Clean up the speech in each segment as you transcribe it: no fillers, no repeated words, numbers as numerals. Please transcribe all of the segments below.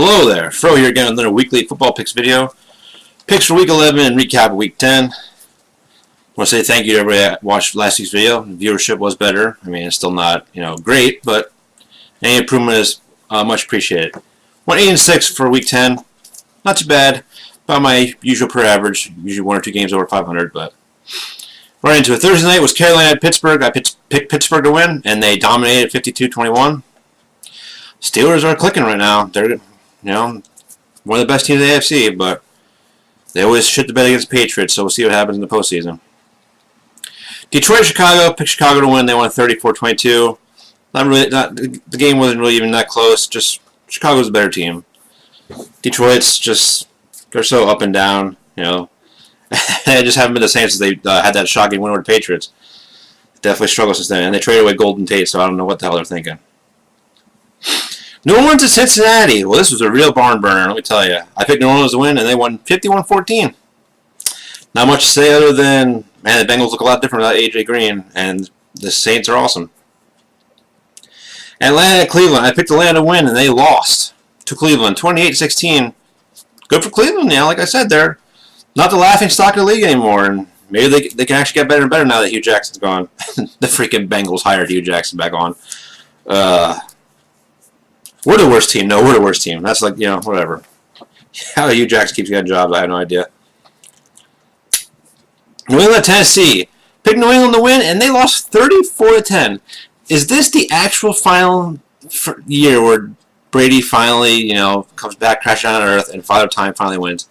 Hello there, Fro here again with another weekly football picks video. Picks for week 11 and recap of week 10. I want to say thank you to everybody that watched last week's video. The viewership was better. I mean, it's still not, great, but any improvement is much appreciated. 1-8-6 for week 10. Not too bad. About my usual per average. Usually 1 or 2 games over 500, but right into it. Thursday night was Carolina at Pittsburgh. I picked Pittsburgh to win, and they dominated 52-21. Steelers are clicking right now. They're one of the best teams in the AFC, but they always shit the bed against the Patriots, so we'll see what happens in the postseason. Detroit, Chicago, picked Chicago to win. They won 34-22. The game wasn't really even that close. Just Chicago's a better team. Detroit's just, they're so up and down, They just haven't been the same since they had that shocking win over the Patriots. Definitely struggled since then, and they traded away Golden Tate, so I don't know what the hell they're thinking. New Orleans to Cincinnati. Well, this was a real barn burner, let me tell you. I picked New Orleans to win, and they won 51-14. Not much to say other than, man, the Bengals look a lot different without A.J. Green, and the Saints are awesome. Atlanta at Cleveland. I picked Atlanta to win, and they lost to Cleveland, 28-16. Good for Cleveland, like I said, they're not the laughing stock of the league anymore, and maybe they can actually get better and better now that Hugh Jackson's gone. The freaking Bengals hired Hugh Jackson back on. We're the worst team. No, we're the worst team. That's like, whatever. How Hugh Jackson keeps getting jobs, I have no idea. New England, Tennessee. Picked New England to win, and they lost 34-10. Is this the actual final year where Brady finally, comes back crashing on earth and Father Time finally wins?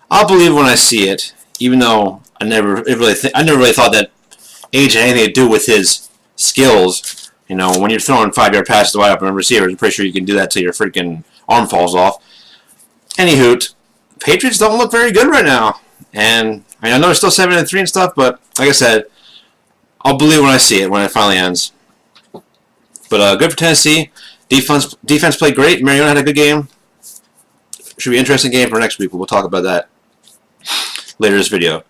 I'll believe when I see it, even though I never really thought that age had anything to do with his skills. When you're throwing 5-yard passes wide open receivers, I'm pretty sure you can do that till your freaking arm falls off. Anywho, Patriots don't look very good right now. And I know they're still 7-3 and stuff, but like I said, I'll believe when I see it, when it finally ends. But good for Tennessee. Defense played great. Mariota had a good game. Should be an interesting game for next week. We'll talk about that later in this video.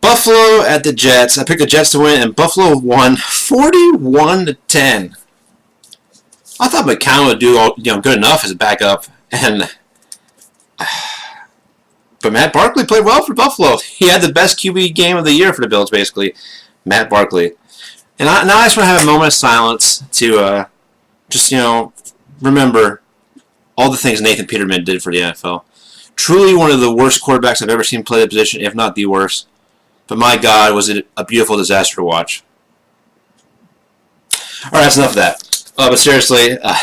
Buffalo at the Jets. I picked the Jets to win, and Buffalo won 41-10. I thought McCown would do good enough as a backup, but Matt Barkley played well for Buffalo. He had the best QB game of the year for the Bills, basically. Matt Barkley. And now I just want to have a moment of silence to just remember all the things Nathan Peterman did for the NFL. Truly one of the worst quarterbacks I've ever seen play the position, if not the worst. But my God, was it a beautiful disaster to watch. Alright, that's enough of that. But seriously, I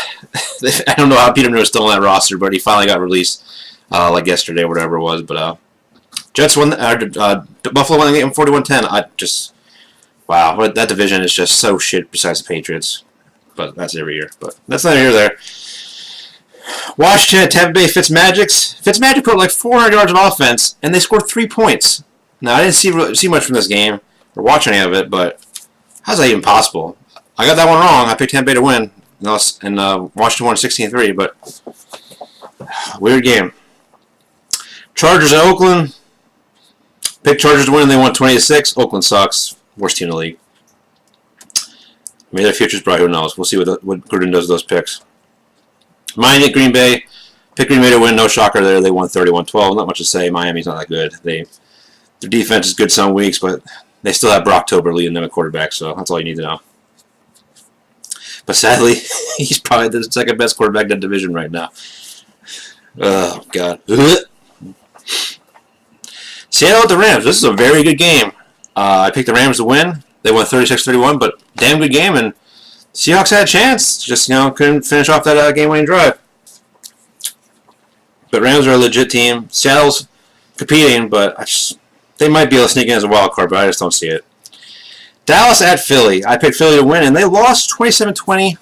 don't know how Peterman was still on that roster, but he finally got released like yesterday or whatever it was. But Jets won, Buffalo won the game 41-10. Wow, that division is just so shit besides the Patriots. But that's every year. But that's neither here nor there. Washington at Tampa Bay Fitzmagic. Fitzmagic put like 400 yards of offense, and they scored 3 points. Now, I didn't see much from this game, or watch any of it, but how's that even possible? I got that one wrong. I picked Tampa Bay to win, and Washington won 16-3, but weird game. Chargers at Oakland. Picked Chargers to win, and they won 20-6. Oakland sucks. Worst team in the league. Maybe their future's bright, who knows. We'll see what Gruden does with those picks. Miami at Green Bay. Picked Green Bay to win, no shocker there. They won 31-12. Not much to say. Miami's not that good. Their defense is good some weeks, but they still have Brocktober leading them at quarterback, so that's all you need to know. But sadly, he's probably the second best quarterback in that division right now. Oh, God. Seattle at the Rams. This is a very good game. I picked the Rams to win. They won 36-31, but damn good game, and Seahawks had a chance. Just, couldn't finish off that game-winning drive. But Rams are a legit team. Seattle's competing, but they might be able to sneak in as a wild card, but I just don't see it. Dallas at Philly. I picked Philly to win, and they lost 27-20.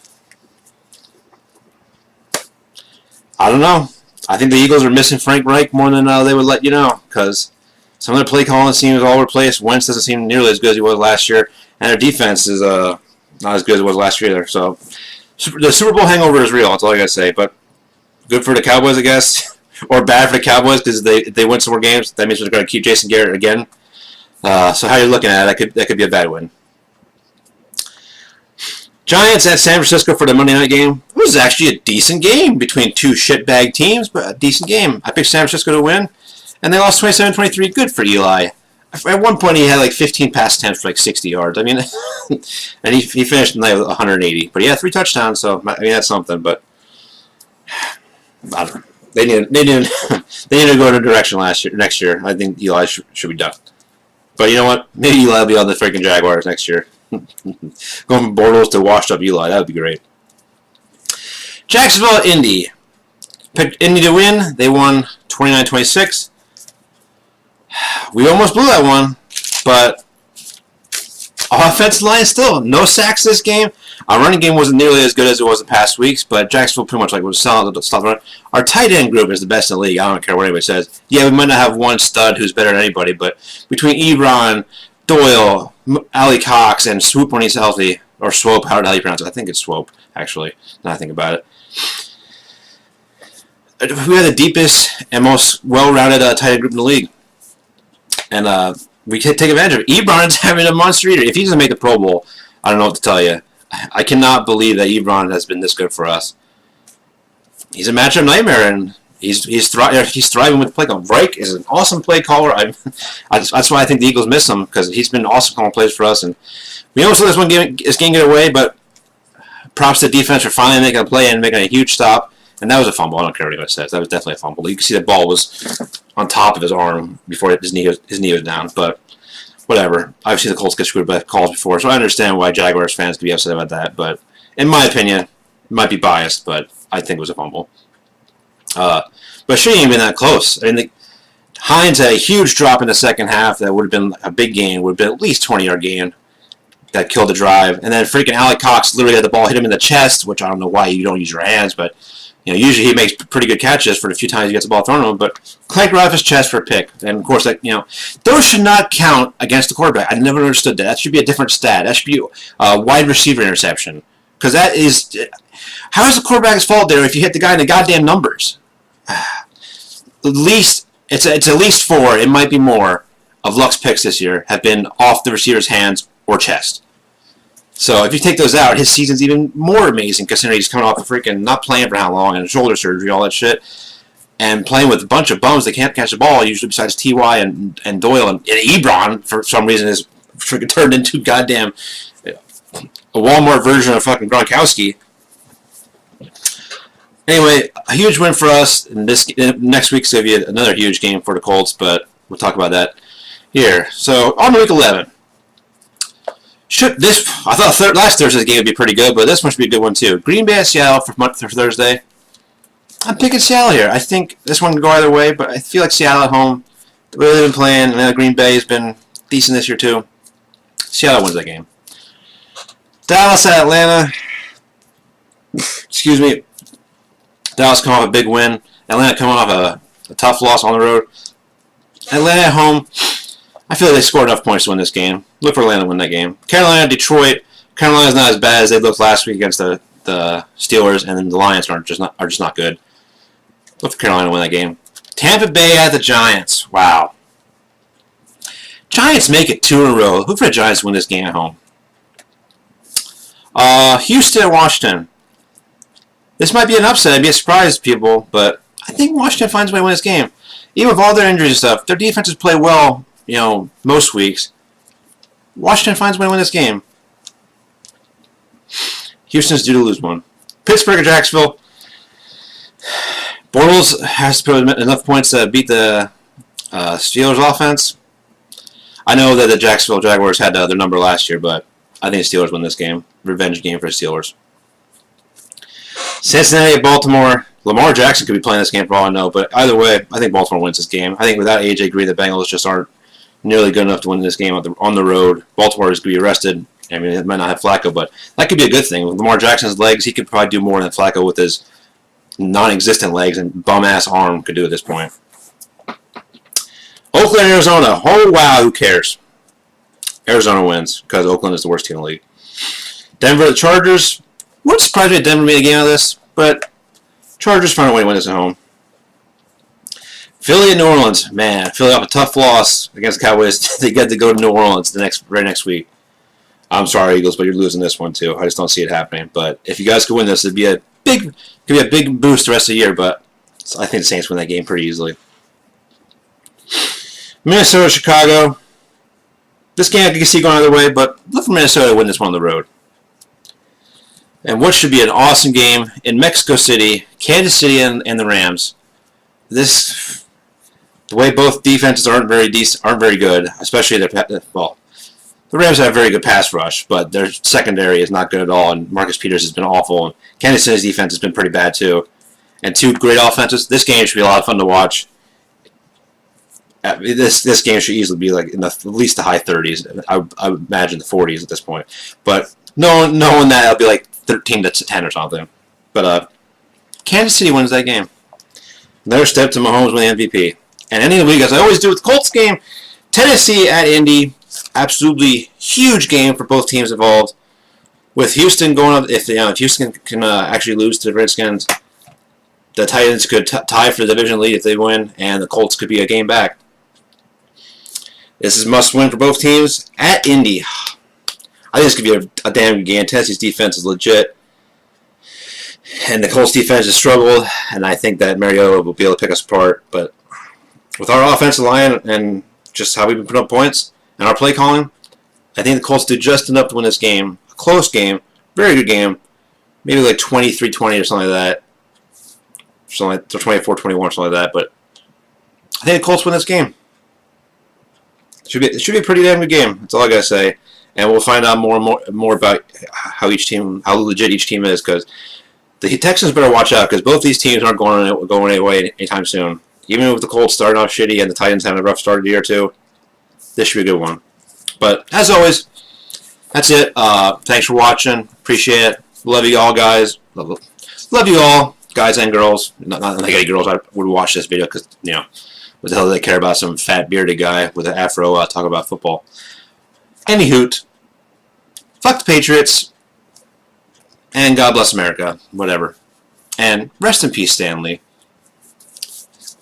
I don't know. I think the Eagles are missing Frank Reich more than they would let you know, because some of their play calling seems all over the place. Wentz doesn't seem nearly as good as he was last year, and their defense is not as good as it was last year either. So the Super Bowl hangover is real. That's all I gotta say. But good for the Cowboys, I guess. Or bad for the Cowboys because they win some more games. That means they're going to keep Jason Garrett again. So how you're looking at it, that could be a bad win. Giants at San Francisco for the Monday night game. It was actually a decent game between two shitbag teams, but a decent game. I picked San Francisco to win, and they lost 27-23. Good for Eli. At one point, he had like 15 pass attempts for like 60 yards. I mean, and he finished the night with 180. But he had 3 touchdowns, so I mean that's something. But I don't know. They need to go in a direction next year. I think Eli should be done. But you know what? Maybe Eli will be on the freaking Jaguars next year. Going from Bortles to washed up Eli, that would be great. Jacksonville at Indy. Picked Indy to win. They won 29-26. We almost blew that one, but our offensive line still no sacks this game. Our running game wasn't nearly as good as it was in past weeks, but Jacksonville pretty much was solid to stop the run. Our tight end group is the best in the league. I don't care what anybody says. Yeah, we might not have one stud who's better than anybody, but between Ebron, Doyle, Ali Cox, and Swoop when he's healthy, or Swope, how you pronounce it? I think it's Swope, actually, now I think about it. We have the deepest and most well-rounded tight end group in the league. And we can take advantage of it. Ebron's having a monster eater. If he doesn't make the Pro Bowl, I don't know what to tell you. I cannot believe that Ebron has been this good for us. He's a matchup nightmare, and he's thriving with the play call. Reich is an awesome play caller. That's why I think the Eagles miss him, because he's been awesome calling plays for us. And we almost let this game get away, but props to the defense for finally making a play and making a huge stop. And that was a fumble. I don't care what anybody says. That was definitely a fumble. You can see the ball was on top of his arm before his knee was down. But whatever. Obviously, the Colts get screwed by calls before, so I understand why Jaguars fans could be upset about that. But in my opinion, it might be biased, but I think it was a fumble. But it shouldn't even been that close. I mean, Hines had a huge drop in the second half that would have been a big gain. Would have been at least 20-yard gain that killed the drive. And then freaking Alec Cox literally had the ball hit him in the chest, which I don't know why you don't use your hands, but usually he makes pretty good catches for the few times he gets the ball thrown to him, but clanked right off his chest for a pick. And, of course, those should not count against the quarterback. I never understood that. That should be a different stat. That should be a wide receiver interception. Because that is... How is the quarterback's fault there if you hit the guy in the goddamn numbers? It's at least 4, it might be more, of Luck's picks this year have been off the receiver's hands or chest. So if you take those out, his season's even more amazing considering he's coming off of freaking not playing for how long and shoulder surgery, all that shit, and playing with a bunch of bums that can't catch the ball, usually besides T.Y. and Doyle and Ebron, for some reason, is freaking turned into goddamn a Walmart version of fucking Gronkowski. Anyway, a huge win for us. And next week's going to be another huge game for the Colts, but we'll talk about that here. So on to week 11. I thought last Thursday's game would be pretty good, but this one should be a good one too. Green Bay at Seattle for Thursday. I'm picking Seattle here. I think this one can go either way, but I feel like Seattle at home, the way they've been playing, and Green Bay has been decent this year too. Seattle wins that game. Dallas at Atlanta. Excuse me. Dallas coming off a big win. Atlanta coming off a tough loss on the road. Atlanta at home. I feel like they scored enough points to win this game. Look for Atlanta to win that game. Carolina, Detroit. Carolina's not as bad as they looked last week against the Steelers, and then the Lions are just not good. Look for Carolina to win that game. Tampa Bay at the Giants. Wow. Giants make it 2 in a row. Look for the Giants to win this game at home. Houston at Washington. This might be an upset. I'd be a surprise to people, but I think Washington finds a way to win this game. Even with all their injuries and stuff, their defenses play well, most weeks. Washington finds a way to win this game. Houston's due to lose one. Pittsburgh at Jacksonville. Bortles has to put enough points to beat the Steelers offense. I know that the Jacksonville Jaguars had their number last year, but I think the Steelers win this game. Revenge game for the Steelers. Cincinnati at Baltimore. Lamar Jackson could be playing this game for all I know, but either way, I think Baltimore wins this game. I think without A.J. Green, the Bengals just aren't nearly good enough to win this game on the road. Baltimore is going to be arrested. I mean, it might not have Flacco, but that could be a good thing. With Lamar Jackson's legs, he could probably do more than Flacco with his non-existent legs and bum-ass arm could do at this point. Oakland, Arizona. Oh, wow, who cares? Arizona wins because Oakland is the worst team in the league. Denver, the Chargers. Wouldn't surprise me if Denver made a game out of this, but Chargers find a way to win this at home. Philly and New Orleans. Man, Philly off a tough loss against the Cowboys. They get to go to New Orleans the very next week. I'm sorry, Eagles, but you're losing this one too. I just don't see it happening. But if you guys could win this, it'd be a big boost the rest of the year. But I think the Saints win that game pretty easily. Minnesota, Chicago. This game I can see going either way, but look for Minnesota to win this one on the road. And what should be an awesome game in Mexico City, Kansas City, and the Rams. The way both defenses aren't very good, especially the Rams have a very good pass rush, but their secondary is not good at all, and Marcus Peters has been awful. And Kansas City's defense has been pretty bad too, and two great offenses. This game should be a lot of fun to watch. This game should easily be like in at least the high 30s. I would imagine the 40s at this point. But knowing that, it'll be like 13-10 or something. But Kansas City wins that game. Another step to Mahomes winning MVP. And ending the week, as I always do with the Colts game, Tennessee at Indy. Absolutely huge game for both teams involved. With Houston going up, if Houston can actually lose to the Redskins, the Titans could tie for the division lead if they win, and the Colts could be a game back. This is must win for both teams at Indy. I think this could be a damn good game. Tennessee's defense is legit, and the Colts defense has struggled, and I think that Mariota will be able to pick us apart. But with our offensive line and just how we've been putting up points and our play calling, I think the Colts do just enough to win this game. A close game, very good game, maybe like 23-20 or something like that. Something like 24-21 or something like that. But I think the Colts win this game. It should be a pretty damn good game. That's all I gotta say. And we'll find out more about how legit each team is, because the Texans better watch out, because both these teams aren't going away anytime soon. Even with the Colts starting off shitty and the Titans having a rough start of the year too, this should be a good one. But as always, that's it. Thanks for watching. Appreciate it. Love you all, guys. Love you all, guys and girls. Not like any girls I would watch this video, because what the hell do they care about some fat bearded guy with an afro talk about football? Any hoot. Fuck the Patriots. And God bless America. Whatever. And rest in peace, Stanley.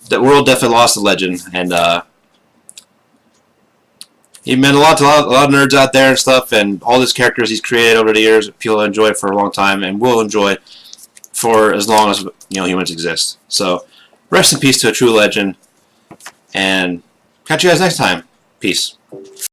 The world definitely lost a legend, and he meant a lot to a lot of nerds out there and stuff, and all these characters he's created over the years, people enjoy for a long time and will enjoy for as long as humans exist. So, rest in peace to a true legend, and catch you guys next time. Peace.